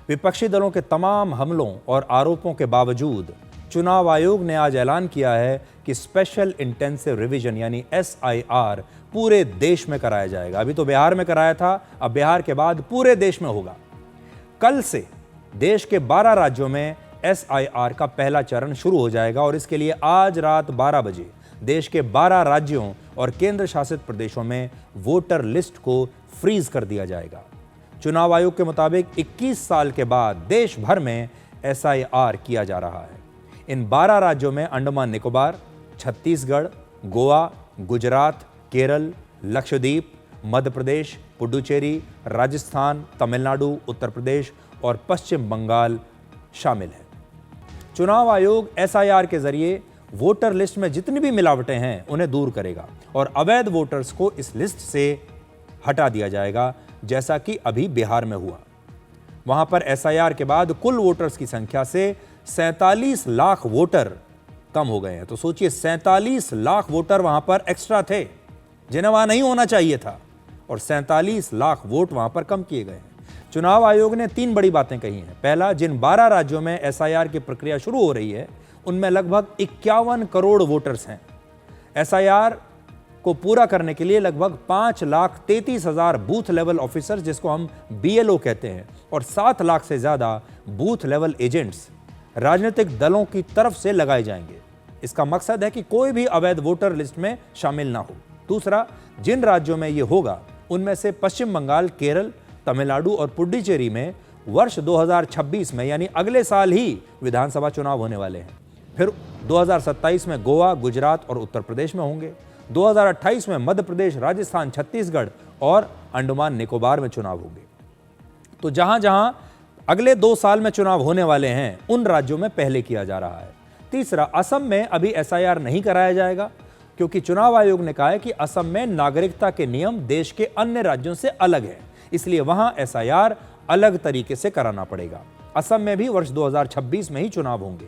विपक्षी दलों के तमाम हमलों और आरोपों के बावजूद चुनाव आयोग ने आज ऐलान किया है कि स्पेशल इंटेंसिव रिवीजन यानी SIR पूरे देश में कराया जाएगा। अभी तो बिहार में कराया था, अब बिहार के बाद पूरे देश में होगा। कल से देश के 12 राज्यों में SIR का पहला चरण शुरू हो जाएगा और इसके लिए आज रात 12 बजे देश के 12 राज्यों और केंद्र शासित प्रदेशों में वोटर लिस्ट को फ्रीज कर दिया जाएगा। चुनाव आयोग के मुताबिक 21 साल के बाद देश भर में SIR किया जा रहा है। इन 12 राज्यों में अंडमान निकोबार, छत्तीसगढ़, गोवा, गुजरात, केरल, लक्षद्वीप, मध्य प्रदेश, पुडुचेरी, राजस्थान, तमिलनाडु, उत्तर प्रदेश और पश्चिम बंगाल शामिल है। चुनाव आयोग SIR के जरिए वोटर लिस्ट में जितनी भी मिलावटें हैं उन्हें दूर करेगा और अवैध वोटर्स को इस लिस्ट से हटा दिया जाएगा, जैसा कि अभी बिहार में हुआ। वहां पर SIR के बाद कुल वोटर्स की संख्या से 47 लाख वोटर कम हो गए हैं। तो सोचिए, 47 लाख वोटर वहां पर एक्स्ट्रा थे जिन्हें वहां नहीं होना चाहिए था और 47 लाख वोट वहां पर कम किए गए हैं। चुनाव आयोग ने 3 बड़ी बातें कही हैं। पहला, जिन 12 राज्यों में SIR की प्रक्रिया शुरू हो रही है उनमें लगभग 51 करोड़ वोटर्स हैं। SIR को पूरा करने के लिए लगभग 5,33,000 बूथ लेवल ऑफिसर्स, जिसको हम BLO कहते हैं, और 7 लाख से ज्यादा बूथ लेवल एजेंट्स राजनीतिक दलों की तरफ से लगाए जाएंगे। इसका मकसद है कि कोई भी अवैध वोटर लिस्ट में शामिल ना हो। दूसरा, जिन राज्यों में यह होगा उनमें से पश्चिम बंगाल, केरल, तमिलनाडु और पुडुचेरी में वर्ष 2026 में यानी अगले साल ही विधानसभा चुनाव होने वाले हैं। फिर 2027 में गोवा, गुजरात और उत्तर प्रदेश में होंगे। 2028 में मध्य प्रदेश, राजस्थान, छत्तीसगढ़ और अंडमान निकोबार में चुनाव होंगे। तो जहां जहां अगले 2 साल में चुनाव होने वाले हैं उन राज्यों में पहले किया जा रहा है। तीसरा, असम में अभी SIR नहीं कराया जाएगा क्योंकि चुनाव आयोग ने कहा है कि असम में नागरिकता के नियम देश के अन्य राज्यों से अलग है, इसलिए वहां SIR अलग तरीके से कराना पड़ेगा। असम में भी वर्ष 2026 में ही चुनाव होंगे।